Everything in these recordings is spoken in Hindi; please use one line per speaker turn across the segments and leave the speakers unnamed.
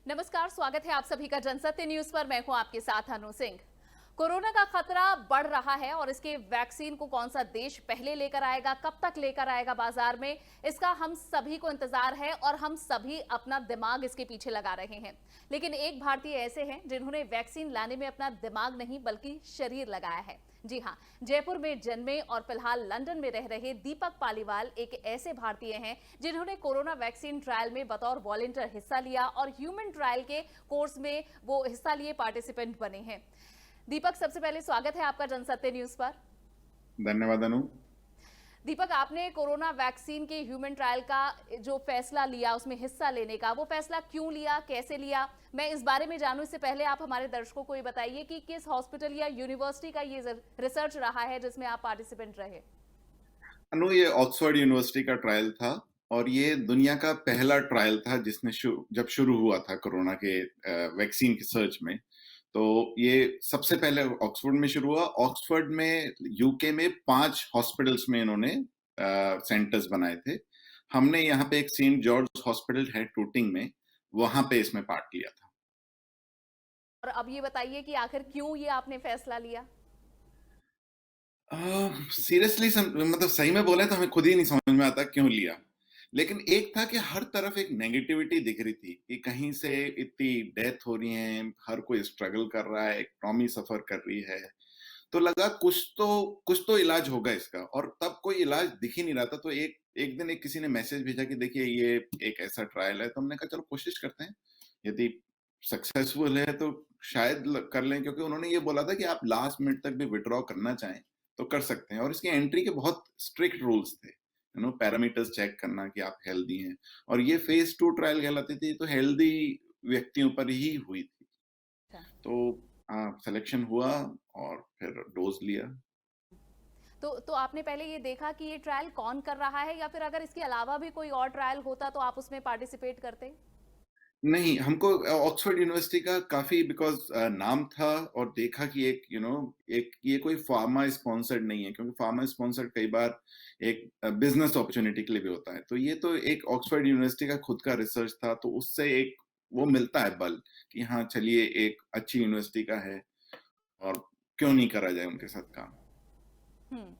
नमस्कार, स्वागत है आप सभी का जनसत्य न्यूज पर। मैं हूं आपके साथ अनु सिंह। कोरोना का खतरा बढ़ रहा है और इसके वैक्सीन को कौन सा देश पहले लेकर आएगा, कब तक लेकर आएगा बाजार में, इसका हम सभी को इंतजार है और हम सभी अपना दिमाग इसके पीछे लगा रहे हैं। लेकिन एक भारतीय ऐसे हैं जिन्होंने वैक्सीन लाने में अपना दिमाग नहीं बल्कि शरीर लगाया है। जी हाँ, जयपुर में जन्मे और फिलहाल लंदन में रह रहे दीपक पालीवाल एक ऐसे भारतीय हैं जिन्होंने कोरोना वैक्सीन ट्रायल में बतौर वॉलंटियर हिस्सा लिया और ह्यूमन ट्रायल के कोर्स में वो हिस्सा लिए पार्टिसिपेंट बने हैं। दीपक, सबसे पहले स्वागत है आपका जनसत्य न्यूज पर।
धन्यवाद अनु।
दीपक, आपने कोरोना वैक्सीन के ह्यूमन ट्रायल का जो फैसला लिया, उसमें हिस्सा लेने का, वो फैसला क्यों लिया, कैसे लिया, मैं इस बारे में जानूं। इससे पहले आप हमारे दर्शकों को ये बताइए कि किस हॉस्पिटल या यूनिवर्सिटी का ये रिसर्च रहा है जिसमें आप पार्टिसिपेंट रहे।
अनु, ये ऑक्सफोर्ड यूनिवर्सिटी का ट्रायल था और ये दुनिया का पहला ट्रायल था जिसने जब शुरू हुआ था कोरोना के वैक्सीन के सर्च में। तो ये सबसे पहले ऑक्सफोर्ड में शुरू हुआ। ऑक्सफोर्ड में यूके में 5 हॉस्पिटल्स में इन्होंने सेंटर्स बनाए थे। हमने यहाँ पे एक सेंट जॉर्ज हॉस्पिटल है टूटिंग में, वहां पे इसमें पार्ट लिया था।
और अब ये बताइए कि आखिर क्यों ये आपने फैसला लिया।
सीरियसली मतलब सही में बोले तो हमें खुद ही नहीं समझ में आता क्यों लिया। लेकिन एक था कि हर तरफ एक नेगेटिविटी दिख रही थी कि कहीं से इतनी डेथ हो रही है, हर कोई स्ट्रगल कर रहा है, एक टॉमी सफर कर रही है। तो लगा कुछ तो इलाज होगा इसका, और तब कोई इलाज दिख ही नहीं रहा था। तो एक एक दिन एक किसी ने मैसेज भेजा कि देखिए ये एक ऐसा ट्रायल है। तो हमने कहा चलो कोशिश करते हैं, यदि सक्सेसफुल है तो शायद कर लें, क्योंकि उन्होंने ये बोला था कि आप लास्ट मिनट तक भी विड्रॉ करना चाहें तो कर सकते हैं। और इसकी एंट्री के बहुत स्ट्रिक्ट रूल्स थे, पैरामीटर्स चेक करना कि आप हेल्दी हैं। और ये फेज 2 ट्रायल कहलाती थी, तो हेल्दी व्यक्तियों पर ही हुई थी।
अच्छा।
तो सिलेक्शन हुआ और फिर डोज लिया।
तो आपने पहले ये देखा कि ये ट्रायल कौन कर रहा है, या फिर अगर इसके अलावा भी कोई और ट्रायल होता तो आप उसमें पार्टिसिपेट करते।
नहीं, हमको ऑक्सफोर्ड यूनिवर्सिटी का काफी बिकॉज नाम था, और देखा कि एक एक ये कोई फार्मा स्पॉन्सर्ड नहीं है, क्योंकि फार्मा स्पॉन्सर्ड कई बार एक बिजनेस अपॉर्चुनिटी के लिए भी होता है। तो ये तो एक ऑक्सफोर्ड यूनिवर्सिटी का खुद का रिसर्च था, तो उससे एक वो मिलता है बल कि हाँ चलिए एक अच्छी यूनिवर्सिटी का है और क्यों नहीं करा जाए उनके साथ काम।
हम्म।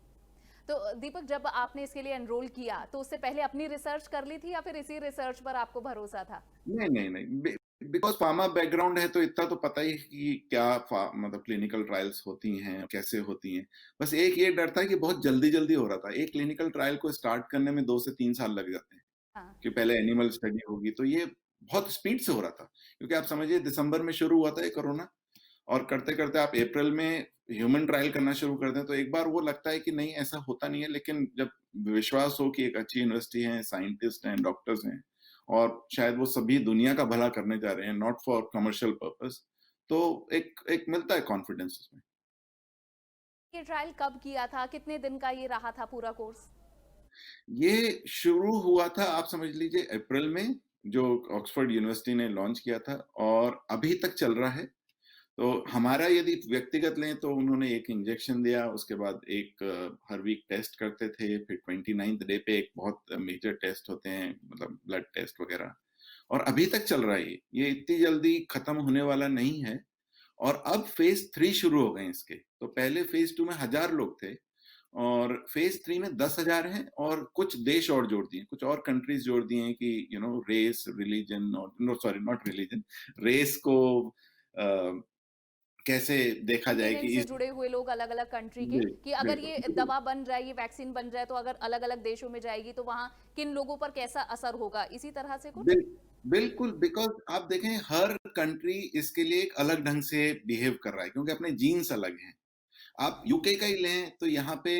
तो दीपक, जब आपने इसके लिए एनरोल किया तो उससे पहले अपनी रिसर्च कर ली थी या फिर इसी रिसर्च पर आपको भरोसा था।
नहीं नहीं नहीं, बिकॉज फार्मा बैकग्राउंड है तो इतना तो पता ही है कि क्या मतलब क्लिनिकल ट्रायल्स होती हैं, कैसे होती हैं। बस एक ये डर था कि बहुत जल्दी जल्दी हो रहा था। एक क्लिनिकल ट्रायल को स्टार्ट करने में 2 से 3 साल लग जाते हैं,
हाँ।
कि पहले एनिमल स्टडी होगी। तो ये बहुत स्पीड से हो रहा था, क्योंकि आप समझिए दिसंबर में शुरू हुआ था ये कोरोना, और करते करते आप अप्रैल में ह्यूमन ट्रायल करना शुरू कर दें। तो एक बार वो लगता है कि नहीं ऐसा होता नहीं है, लेकिन जब विश्वास हो कि एक अच्छी यूनिवर्सिटी है, साइंटिस्ट हैं, डॉक्टर्स हैं, और शायद वो सभी दुनिया का भला करने जा रहे हैं, नॉट फॉर कमर्शियल पर्पस, तो एक एक मिलता है कॉन्फिडेंस उसमें।
ये ट्रायल कब किया था, कितने दिन का ये रहा था पूरा कोर्स।
ये शुरू हुआ था, आप समझ लीजिए अप्रैल में, जो ऑक्सफोर्ड यूनिवर्सिटी ने लॉन्च किया था, और अभी तक चल रहा है। तो हमारा यदि व्यक्तिगत लें तो उन्होंने एक इंजेक्शन दिया, उसके बाद एक हर वीक टेस्ट करते थे, फिर 29th डे पे एक बहुत मेजर टेस्ट होते हैं, मतलब ब्लड टेस्ट वगैरह। और अभी तक चल रहा है ये इतनी जल्दी खत्म होने वाला नहीं है। और अब फेज 3 शुरू हो गए इसके। तो पहले फेज 2 में 1000 लोग थे, और फेज 3 में 10,000 हैं, और कुछ देश और जोड़ दिए, कुछ और कंट्रीज जोड़ दिए हैं कि रेस रिलीजन, और no sorry not religion, race को कैसे देखा जाए कि
एक्सपीरियंस से
इस
जुड़े हुए लोग अलग अलग कंट्री के, कि अगर ये
बिल्कुल
दवा बन जाए, ये वैक्सीन बन जाए तो अगर अलग अलग देशों में जाएगी तो वहां किन लोगों पर कैसा असर होगा, इसी तरह से कुछ।
बिल, बिल्कुल, बिकॉज आप देखें हर कंट्री इसके लिए एक अलग ढंग से बिहेव कर रहा है, क्योंकि अपने जीन्स अलग हैं। आप यूके का ही लें तो यहाँ पे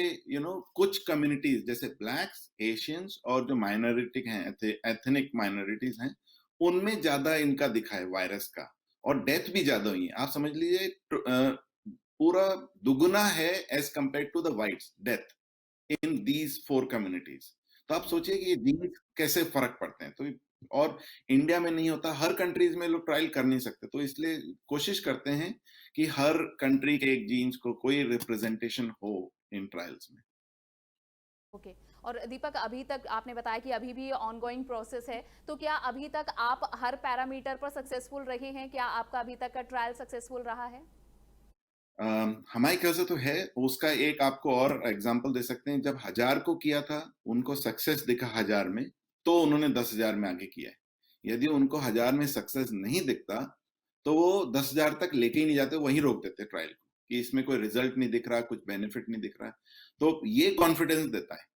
कुछ कम्युनिटीज जैसे ब्लैक्स, एशियंस, और जो माइनॉरिटी हैं, एथनिक माइनॉरिटीज हैं, उनमें ज्यादा इनका दिखा है वायरस का, और डेथ भी ज्यादा हुई है। आप समझ लीजिए पूरा दुगुना है as compare to the whites death in these 4 communities. तो आप सोचिए कि ये जीन्स कैसे फर्क पड़ते हैं। तो और इंडिया में नहीं होता, हर कंट्रीज में लोग ट्रायल कर नहीं सकते, तो इसलिए कोशिश करते हैं कि हर कंट्री के एक जीन्स को कोई रिप्रेजेंटेशन हो इन ट्रायल्स में।
ओके। और दीपक, अभी तक आपने बताया कि अभी भी ऑनगोइंग प्रोसेस है, तो क्या अभी तक आप हर पैरामीटर पर सक्सेसफुल रहे हैं? क्या आपका अभी तक का ट्रायल सक्सेसफुल रहा है?
हमारे ख्याल से तो है। उसका एक आपको और एग्जांपल दे सकते हैं, जब 1000 को किया था, उनको सक्सेस दिखा 1000 में, तो उन्होंने 10,000 में आगे किया है। यदि उनको 1000 में सक्सेस नहीं दिखता, तो वो 10,000 तक लेके ही नहीं जाते, वहीं रोक देते ट्रायल को, कि इसमें कोई रिजल्ट नहीं दिख रहा, कुछ बेनिफिट नहीं दिख रहा। तो ये कॉन्फिडेंस देता है।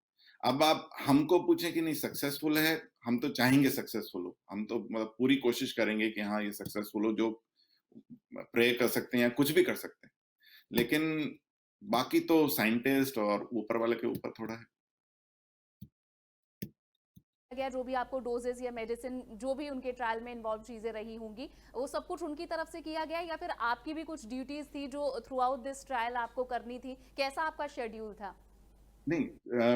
अब आप हमको पूछें कि नहीं सक्सेसफुल है, हम तो चाहेंगे सक्सेसफुल हो। हम तो मतलब पूरी कोशिश करेंगे कि हाँ, ये सक्सेसफुल हो, जो प्रे कर सकते हैं या कुछ भी कर सकते हैं। लेकिन बाकी तो साइंटिस्ट और ऊपर वाले के ऊपर थोड़ा है।
गया जो भी आपको डोजेस या मेडिसिन जो भी उनके ट्रायल में इन्वॉल्व चीजें रही होंगी, वो सब कुछ उनकी तरफ से किया गया या फिर आपकी भी कुछ ड्यूटीज थी जो थ्रू आउट दिस ट्रायल आपको करनी थी? कैसा आपका शेड्यूल था?
नहीं,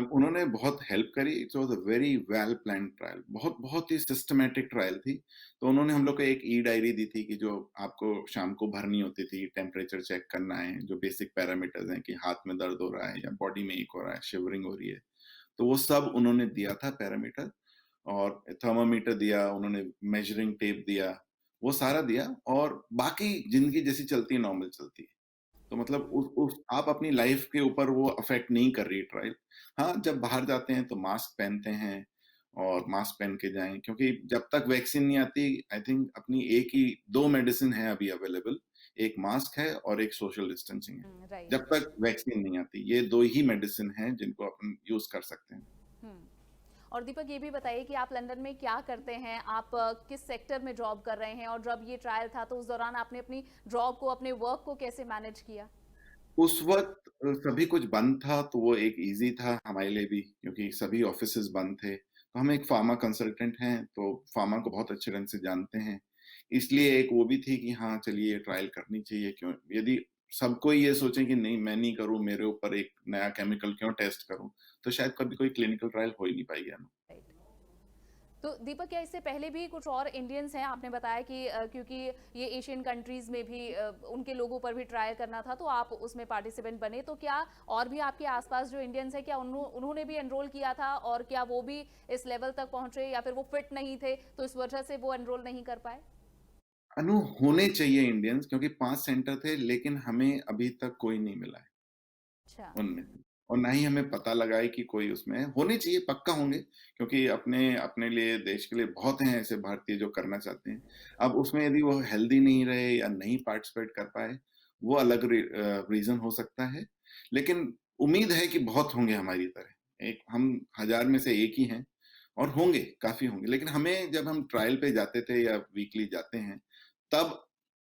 उन्होंने बहुत हेल्प करी। It was a very well planned trial, बहुत बहुत ही सिस्टमैटिक ट्रायल थी। तो उन्होंने हम लोग को एक ई डायरी दी थी कि जो आपको शाम को भरनी होती थी, टेम्परेचर चेक करना है, जो बेसिक पैरामीटर्स हैं कि हाथ में दर्द हो रहा है या बॉडी में एक हो रहा है, शिवरिंग हो रही है। तो वो सब उन्होंने दिया था पैरामीटर, और थर्मामीटर दिया, उन्होंने मेजरिंग टेप दिया, वो सारा दिया, और बाकी ज़िंदगी जैसी चलती है, नॉर्मल चलती है। तो मतलब उस आप अपनी लाइफ के ऊपर वो अफेक्ट नहीं कर रही ट्रायल। हाँ, जब बाहर जाते हैं तो मास्क पहनते हैं, और मास्क पहन के जाएँ, क्योंकि जब तक वैक्सीन नहीं आती, आई थिंक अपनी एक ही 2 मेडिसिन है अभी अवेलेबल, एक मास्क है और एक सोशल डिस्टेंसिंग है।
राइट।
जब तक वैक्सीन नहीं आती, ये 2 ही मेडिसिन हैं जिनको अपन यूज़ कर सकते हैं।
हम्म। और दीपक, ये भी बताइए कि आप लंदन में क्या करते हैं? आप किस सेक्टर में जॉब कर रहे हैं? और जब ये ट्रायल था तो उस दौरान आपने अपनी जॉब को, अपने वर्क को कैसे मैनेज किया?
उस वक़्त सभी कुछ बंद था, तो वो एक ईज़ी था हमारे लिए भी, क्योंकि सभी ऑफ़िसेज़ बंद थे। तो हम एक फ़ार्मा कंसल्टेंट हैं, तो फ़ार्मा को बहुत अच्छे ढंग से जानते हैं। इसलिए एक वो भी थी कि हाँ, चलिए ये ट्रायल करनी चाहिए, क्यों यदि सब कोई ये सोचे कि नहीं मैं नहीं करूँ, मेरे ऊपर एक नया केमिकल क्यों टेस्ट करूँ, तो शायद कभी कोई क्लिनिकल ट्रायल हो ही नहीं पाएगी है ना।
राइट। तो दीपक, क्या इससे पहले भी कुछ और इंडियंस हैं? आपने बताया कि क्योंकि ये एशियन कंट्रीज में भी उनके लोगों पर भी ट्रायल करना था, तो आप उसमें पार्टिसिपेंट बने। तो क्या और भी आपके आसपास जो इंडियंस हैं, क्या उन्होंने भी एनरोल किया था, और क्या वो भी इस लेवल तक पहुंचे, या फिर वो फिट नहीं थे तो इस वजह से वो एनरोल नहीं कर पाए?
अनु, होने चाहिए इंडियंस, क्योंकि 5 सेंटर थे, लेकिन हमें अभी तक कोई नहीं मिला है
अच्छा।
उनमें से। और ना ही हमें पता लगा है कि कोई उसमें है। होने चाहिए, पक्का होंगे, क्योंकि अपने अपने लिए, देश के लिए बहुत हैं ऐसे भारतीय जो करना चाहते हैं। अब उसमें यदि वो हेल्दी नहीं रहे या नहीं पार्टिसिपेट कर पाए, वो अलग रीज़न हो सकता है। लेकिन उम्मीद है कि बहुत होंगे हमारी तरह। एक हम 1000 में से एक ही हैं, और होंगे, काफ़ी होंगे। लेकिन हमें जब हम ट्रायल पे जाते थे या वीकली जाते हैं, तब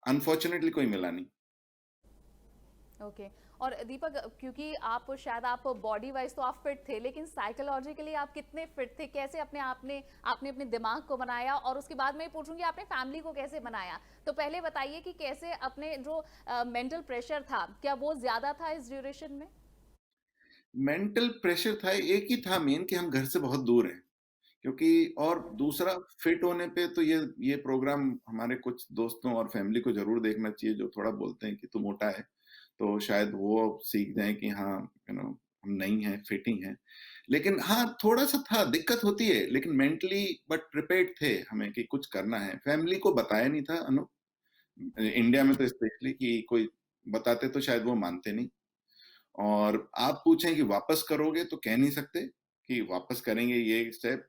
अनफॉर्च्यूनेटली कोई मिला नहीं।
ओके। और दीपक, क्योंकि आप बॉडी वाइज तो आप फिट थे, लेकिन साइकोलॉजिकली आप कितने फिट थे? कैसे अपने आपने आपने अपने दिमाग को बनाया? और उसके बाद मैं पूछूंगी आपने फैमिली को कैसे बनाया? तो पहले बताइए कि कैसे अपने जो मेंटल प्रेशर था, क्या वो ज्यादा था इस ड्यूरेशन में?
मेंटल प्रेशर था, एक ही था मेन, कि हम घर से बहुत दूर हैं। क्योंकि और दूसरा, फिट होने पे तो ये प्रोग्राम हमारे कुछ दोस्तों और फैमिली को ज़रूर देखना चाहिए, जो थोड़ा बोलते हैं कि तू मोटा है, तो शायद वो सीख जाएँ कि हाँ, हम नहीं हैं, फिट ही हैं। लेकिन हाँ, थोड़ा-सा था, दिक्कत होती है, लेकिन मेंटली बट प्रिपेयर्ड थे हमें कि कुछ करना है। फैमिली को बताया नहीं था अनु, इंडिया में तो स्पेशली, कि कोई बताते तो शायद वो मानते नहीं। और आप पूछें कि वापस करोगे, तो कह नहीं सकते कि वापस करेंगे ये स्टेप।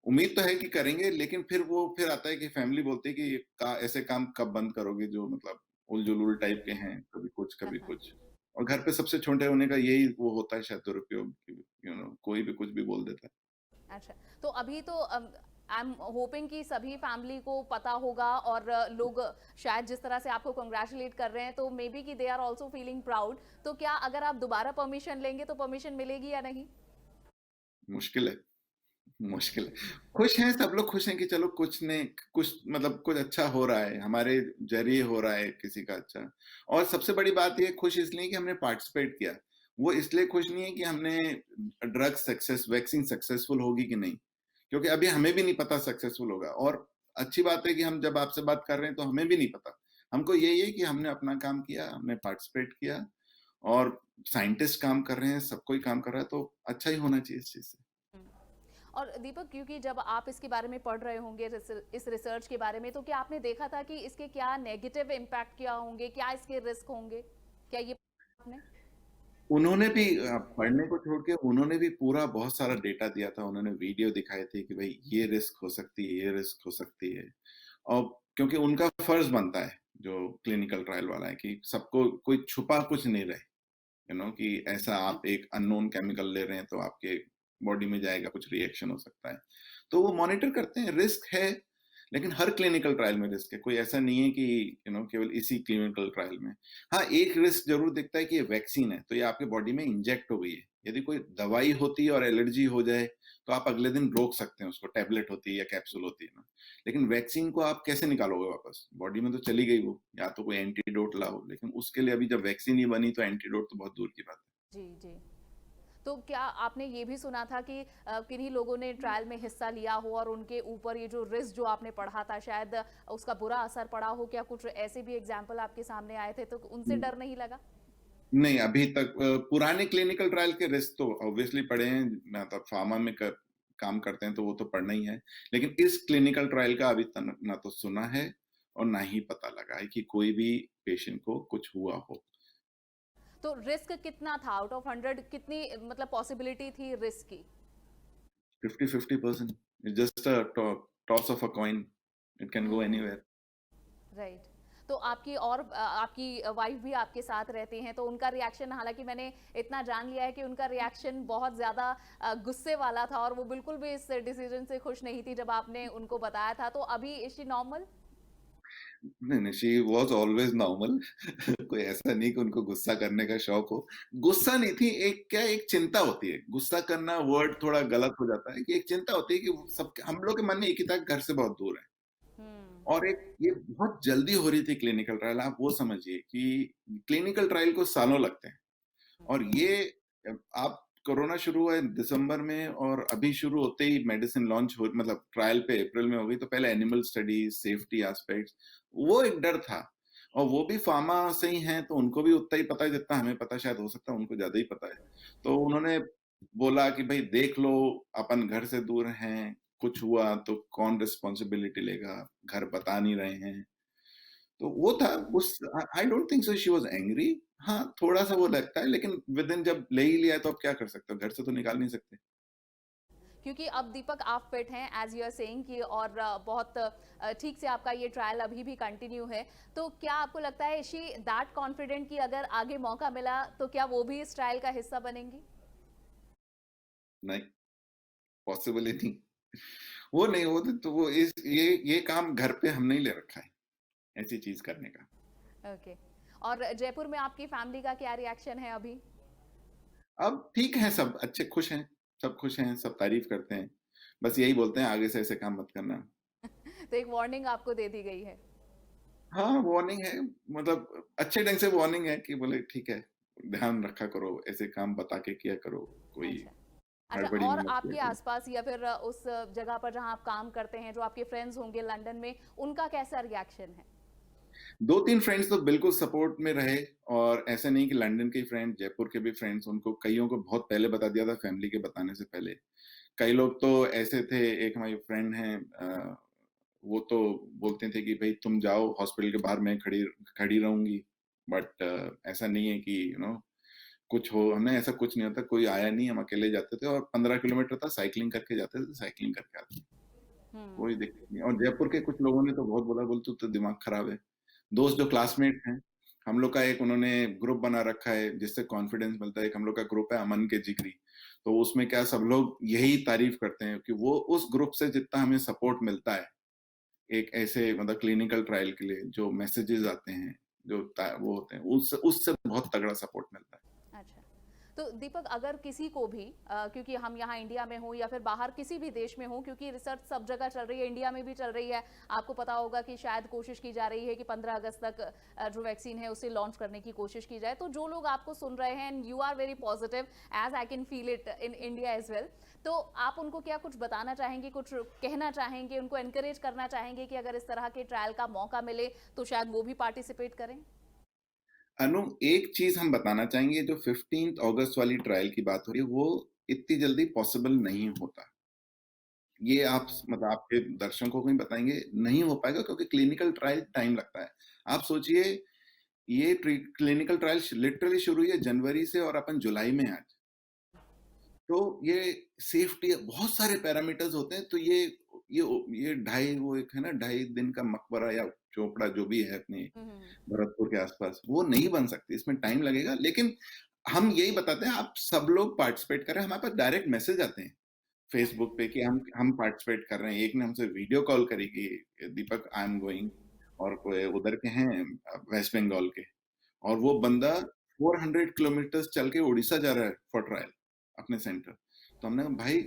उम्मीद तो है कि करेंगे, लेकिन फिर आता है कि फैमिली बोलती है कि ये ऐसे काम कब बंद करोगे जो मतलब उल-जुलूल टाइप के हैं, कभी कुछ, कभी कुछ। और घर पे सबसे छोटे होने का यही वो होता है शायद दुरुपयोग, कि कोई भी कुछ भी बोल देता है।
अच्छा। तो अभी तो आई एम होपिंग कि सभी फैमिली को पता होगा, और लोग शायद जिस तरह से आपको कंग्रेचुलेट कर रहे हैं, तो मे बी कि they are also feeling proud. तो क्या अगर आप दोबारा परमिशन लेंगे तो परमिशन मिलेगी या नहीं?
मुश्किल है, मुश्किल है। खुश हैं, सब लोग खुश हैं कि चलो कुछ मतलब कुछ अच्छा हो रहा है, हमारे ज़रिए हो रहा है किसी का अच्छा। और सबसे बड़ी बात ये, खुश इसलिए कि हमने पार्टिसिपेट किया। वो इसलिए खुश नहीं है कि हमने वैक्सीन सक्सेसफुल होगी कि नहीं। क्योंकि अभी हमें भी नहीं पता सक्सेसफुल होगा, और अच्छी बात है कि हम जब आपसे बात कर रहे हैं तो हमें भी नहीं पता। हमको यही है कि हमने अपना काम किया, हमने पार्टिसिपेट किया, और साइंटिस्ट काम कर रहे हैं, सब कोई काम कर रहा है, तो अच्छा ही होना चाहिए इस चीज़ से।
हुँ। और दीपक, क्योंकि जब आप इसके बारे में पढ़ रहे होंगे, इस रिसर्च के बारे में, तो क्या आपने देखा था कि इसके क्या नेगेटिव इम्पैक्ट क्या होंगे, क्या इसके रिस्क होंगे? क्या ये आपने?
उन्होंने भी पढ़ने को छोड़ के उन्होंने भी पूरा बहुत सारा डेटा दिया था, उन्होंने वीडियो दिखाए थे कि भई ये रिस्क हो सकती है, ये रिस्क हो सकती है। और क्योंकि उनका फर्ज़ बनता है, जो क्लिनिकल ट्रायल वाला है कि सबको कोई छुपा कुछ नहीं रहे, कि ऐसा आप एक अननोन केमिकल ले रहे हैं तो आपके बॉडी में जाएगा, कुछ रिएक्शन हो सकता है। तो वो मॉनिटर करते हैं, रिस्क है, लेकिन हर क्लिनिकल ट्रायल में रिस्क है। कोई ऐसा नहीं है कि केवल इसी क्लिनिकल ट्रायल में। हाँ, एक रिस्क ज़रूर दिखता है कि ये वैक्सीन है, तो ये आपके बॉडी में इंजेक्ट हो गई है। यदि कोई दवाई होती है और एलर्जी हो जाए, तो आप अगले दिन रोक सकते हैं उसको, टैबलेट होती है या कैप्सूल होती है ना। लेकिन वैक्सीन को आप कैसे निकालोगे वापस? बॉडी में तो चली गई वो, या तो कोई एंटीडोट लाओ, लेकिन उसके लिए अभी जब वैक्सीन ही बनी तो एंटीडोट तो बहुत दूर की बात है।
जी, जी। तो क्या आपने ये भी सुना था कि किन्हीं लोगों ने ट्रायल में हिस्सा लिया हो और उनके ऊपर ये जो रिस्क जो आपने पढ़ा था, शायद उसका बुरा असर पड़ा हो? क्या कुछ ऐसे भी एग्जाम्पल आपके सामने आए थे, तो उनसे
हुँ।
डर नहीं लगा?
नहीं, अभी तक पुराने क्लिनिकल ट्रायल के रिस्क तो ऑब्वियसली पड़े हैं, मतलब फार्मा में काम करते हैं तो वो तो पड़ना ही है। लेकिन इस क्लिनिकल ट्रायल का अभी तक ना तो सुना है और ना ही पता लगा है कि कोई भी पेशेंट को कुछ हुआ हो।
तो रिस्क कितना था? आउट ऑफ 100 कितनी मतलब पॉसिबिलिटी थी रिस्क की?
50-50% it's just a toss of a coin, it can go
hmm,
anywhere.
Right. तो आपकी और आपकी वाइफ भी आपके साथ रहती हैं, तो उनका रिएक्शन, हालाँकि मैंने इतना जान लिया है कि उनका रिएक्शन बहुत ज़्यादा गुस्से वाला था और वो बिल्कुल भी इस डिसीज़न से खुश नहीं थी जब आपने उनको बताया था। तो अभी इज़ शी नॉर्मल?
नहीं, नहीं, शी वाज़ ऑलवेज़ नॉर्मल। कोई ऐसा नहीं कि उनको गुस्सा करने का शौक हो। गुस्सा नहीं थी, एक चिंता होती है। गुस्सा करना वर्ड थोड़ा गलत हो जाता है कि एक चिंता होती है कि वो सब हम लोग के मन में एक ही था कि घर से बहुत दूर है।
हुँ,
और एक ये बहुत जल्दी हो रही थी क्लिनिकल ट्रायल, आप वो समझिए कि क्लिनिकल ट्रायल को सालों लगते हैं। और
हुँ।
ये आप कोरोना शुरू हुआ है दिसंबर में और अभी शुरू होते ही मेडिसिन लॉन्च हो मतलब ट्रायल पे अप्रैल में हो गई, तो पहले एनिमल स्टडीज, सेफ्टी एस्पेक्ट्स, वो एक डर था। और वो भी फार्मा से ही हैं, तो उनको भी उतना ही पता है जितना हमें पता है, शायद हो सकता है उनको ज़्यादा ही पता है। तो उन्होंने बोला कि भई देख लो, अपन घर से दूर हैं, कुछ हुआ तो कौन रिस्पॉन्सिबिलिटी लेगा? घर बता नहीं रहे हैं। तो वो था उस I don't think so she was angry. हाँ, थोड़ा-सा वो लगता है, लेकिन विदिन जब ले ही लिया है तो अब क्या कर सकते हो? घर से तो निकाल नहीं सकते।
क्योंकि अब दीपक आप फिट हैं एज़ यू आर सेइंग कि, और बहुत ठीक से आपका ये ट्रायल अभी भी कंटिन्यू है। तो क्या आपको लगता है इज़ शी दैट कॉन्फिडेंट कि अगर आगे मौका मिला तो क्या वो भी इस ट्रायल का हिस्सा बनेंगी?
नहीं, पॉसिबल ही नहीं। वो नहीं, तो वो इस ये काम घर पे हमने ही ले रखा है, ऐसी चीज़ करने का।
ओके। और जयपुर में आपकी फैमिली का क्या रिएक्शन है अभी?
अब ठीक है सब, अच्छे खुश हैं, सब खुश हैं, सब तारीफ़ करते हैं। बस यही बोलते हैं आगे से ऐसे काम मत करना।
तो एक वार्निंग आपको दे दी गई है।
हाँ, वार्निंग है, मतलब अच्छे ढंग से वार्निंग है कि बोले ठीक है, ध्यान रखा करो, ऐसे काम बता के किया करो, कोई
अच्छा। अच्छा,
हड़बड़ी
और
में मत किया
आपके
करो।
आसपास या फिर उस जगह पर जहाँ आप काम करते हैं, जो आपके फ्रेंड्स होंगे लंदन में, उनका कैसा रिएक्शन है?
2-3 फ्रेंड्स तो बिल्कुल सपोर्ट में रहे, और ऐसा नहीं कि लंदन के ही फ्रेंड, जयपुर के भी फ्रेंड्स, उनको कइयों को बहुत पहले बता दिया था फैमिली के बताने से पहले। कई लोग तो ऐसे थे, एक हमारी फ्रेंड हैं, वो तो बोलते थे कि भई तुम जाओ हॉस्पिटल के बाहर, मैं खड़ी खड़ी रहूँगी। बट ऐसा नहीं है कि कुछ हो, हमें ऐसा कुछ नहीं होता, कोई आया नहीं, हम अकेले जाते थे और 15 किलोमीटर था, साइक्लिंग करके जाते थे, साइक्लिंग करके आते थे।
हुँ।
कोई दिक्कत नहीं। और जयपुर के कुछ लोगों ने तो बहुत बोला, बोले तू तो दिमाग खराब है। दोस्त जो क्लासमेट हैं, हम लोग का एक उन्होंने ग्रुप बना रखा है जिससे कॉन्फिडेंस मिलता है। एक हम लोग का ग्रुप है अमन के जिगरी। तो उसमें क्या सब लोग यही तारीफ़ करते हैं कि वो उस ग्रुप से जितना हमें सपोर्ट मिलता है, एक ऐसे मतलब क्लिनिकल ट्रायल के लिए जो मैसेजेस आते हैं, जो वो होते हैं, उससे उससे बहुत तगड़ा सपोर्ट मिलता है।
अच्छा। तो दीपक, अगर किसी को भी क्योंकि हम यहाँ इंडिया में हों या फिर बाहर किसी भी देश में हों, क्योंकि रिसर्च सब जगह चल रही है, इंडिया में भी चल रही है, आपको पता होगा कि शायद कोशिश की जा रही है कि 15 अगस्त तक जो वैक्सीन है उसे लॉन्च करने की कोशिश की जाए। तो जो लोग आपको सुन रहे हैं and you are very positive, as I can feel it in India as well, तो आप उनको क्या कुछ बताना चाहेंगे, कुछ कहना चाहेंगे, उनको एनकरेज करना चाहेंगे कि अगर इस तरह के ट्रायल का मौका मिले तो शायद वो भी पार्टिसिपेट करें?
अनु, एक चीज़ हम बताना चाहेंगे, जो 15th अगस्त वाली ट्रायल की बात हो रही है, वो इतनी जल्दी पॉसिबल नहीं होता। ये आप मतलब आपके दर्शकों को भी बताएँगे, नहीं हो पाएगा क्योंकि क्लिनिकल ट्रायल टाइम लगता है। आप सोचिए, ये क्लिनिकल ट्रायल लिटरली शुरू हुई है जनवरी से और अपन जुलाई में हैं आज। तो ये सेफ्टी बहुत सारे पैरामीटर्स होते हैं, तो ये ढाई वो एक है ना 2.5 दिन का मकबरा या चोपड़ा जो भी है अपने
हम्म।
भरतपुर के आसपास, वो नहीं बन सकती, इसमें टाइम लगेगा। लेकिन हम यही बताते हैं, आप सब लोग पार्टिसिपेट करें। हमारे पास डायरेक्ट मैसेज आते हैं फेसबुक पे कि हम पार्टिसिपेट कर रहे हैं। एक ने हमसे वीडियो कॉल करी कि दीपक आई एम गोइंग, और कोई उधर के हैं वेस्ट बंगाल के, और वो बंदा 400 किलोमीटर चल के उड़ीसा जा रहा है फॉर ट्रायल अपने सेंटर। तो हमने कहा भाई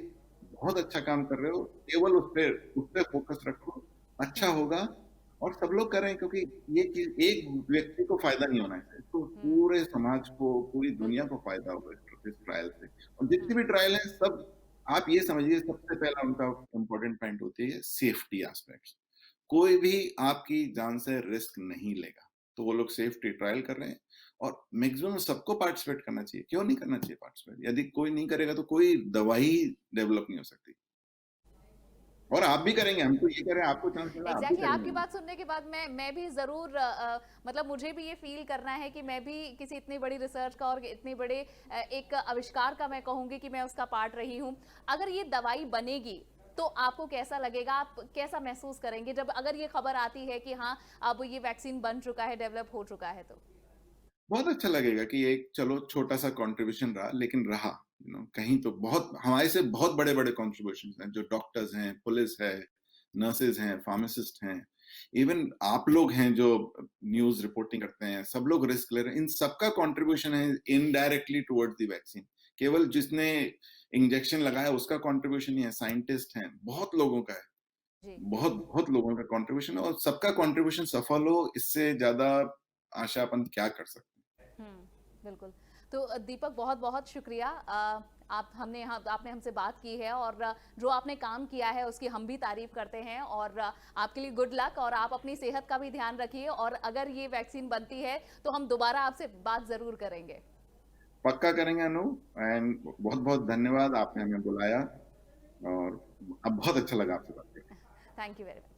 बहुत अच्छा काम कर रहे हो, केवल उस पे फोकस रखो, अच्छा
हम्म।
होगा। और सब लोग कर रहे हैं क्योंकि ये चीज एक व्यक्ति को फायदा नहीं होना है, इसको
हम्म।
पूरे समाज को, पूरी दुनिया
बिल्कुल।
को फायदा होगा इस ट्रायल से। और जितनी भी ट्रायल है सब, आप ये समझिए, सबसे पहला उनका इम्पोर्टेंट पॉइंट होती है सेफ्टी एस्पेक्ट्स। कोई भी आपकी जान से रिस्क नहीं लेगा, तो वो लोग सेफ्टी ट्रायल कर रहे हैं। और मैक्सिमम सबको पार्टिसिपेट करना चाहिए। क्यों नहीं करना चाहिए पार्टिसिपेट? यदि कोई नहीं करेगा तो कोई दवाई डेवलप नहीं हो सकती। और आप भी करेंगे, हम तो ये कह रहे हैं, आपको चांस मिला, आप भी
एग्जैक्टली
करेंगे।
आपकी बात सुनने के बाद मैं भी ज़रूर मतलब मुझे भी ये फील करना है कि मैं भी किसी इतनी बड़ी रिसर्च का और इतने बड़े एक आविष्कार का मैं कहूँगी कि मैं उसका पार्ट रही हूँ। अगर ये दवाई बनेगी तो आपको कैसा लगेगा, आप कैसा महसूस करेंगे जब अगर ये खबर आती है कि हाँ अब ये वैक्सीन बन चुका है, डेवलप हो चुका है तो?
बहुत अच्छा लगेगा कि एक चलो छोटा-सा कंट्रीब्यूशन रहा, लेकिन रहा। कहीं तो बहुत हमारे से बहुत बड़े-बड़े कंट्रीब्यूशंस हैं, जो डॉक्टर्स हैं, पुलिस है, नर्सेज़ हैं, फार्मासिस्ट हैं, इवन आप लोग हैं जो न्यूज़ रिपोर्टिंग करते हैं, सब लोग रिस्क ले रहे हैं। इन सबका कंट्रीब्यूशन है इनडायरेक्टली टुवर्ड्स द वैक्सीन। केवल जिसने इंजेक्शन लगाया उसका कंट्रीब्यूशन नहीं है, साइंटिस्ट हैं, बहुत लोगों का है।
जी।
बहुत लोगों का कंट्रीब्यूशन है, और सबका कंट्रीब्यूशन सफल हो, इससे ज़्यादा आशा अपन क्या कर सकते हैं।
बिल्कुल। तो दीपक बहुत-बहुत शुक्रिया। आप हमने यहाँ आपने हमसे बात की है और जो आपने काम किया है उसकी हम भी तारीफ़ करते हैं और आपके लिए गुड लक, और आप अपनी सेहत का भी ध्यान रखिए, और अगर ये वैक्सीन बनती है तो हम दोबारा आपसे बात ज़रूर करेंगे।
पक्का करेंगे अनु। एंड बहुत-बहुत धन्यवाद, आपने हमें बुलाया, और अब बहुत अच्छा लगा आपसे बात करके।
Thank you very much.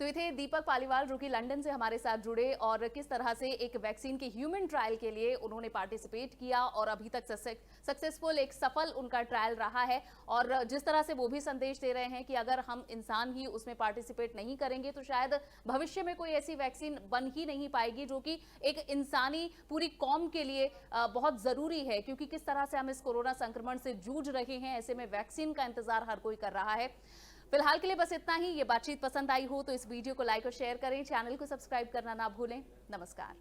तो ये थे दीपक पालीवाल जो कि लंदन से हमारे साथ जुड़े और किस तरह से एक वैक्सीन के ह्यूमन ट्रायल के लिए उन्होंने पार्टिसिपेट किया और अभी तक सक्सेसफुल एक सफल उनका ट्रायल रहा है। और जिस तरह से वो भी संदेश दे रहे हैं कि अगर हम इंसान ही उसमें पार्टिसिपेट नहीं करेंगे तो शायद भविष्य में कोई ऐसी वैक्सीन बन ही नहीं पाएगी जो कि एक इंसानी पूरी कौम के लिए बहुत ज़रूरी है, क्योंकि किस तरह से हम इस कोरोना संक्रमण से जूझ रहे हैं, ऐसे में वैक्सीन का इंतजार हर कोई कर रहा है। फिलहाल के लिए बस इतना ही। ये बातचीत पसंद आई हो तो इस वीडियो को लाइक और शेयर करें, चैनल को सब्सक्राइब करना ना भूलें। नमस्कार।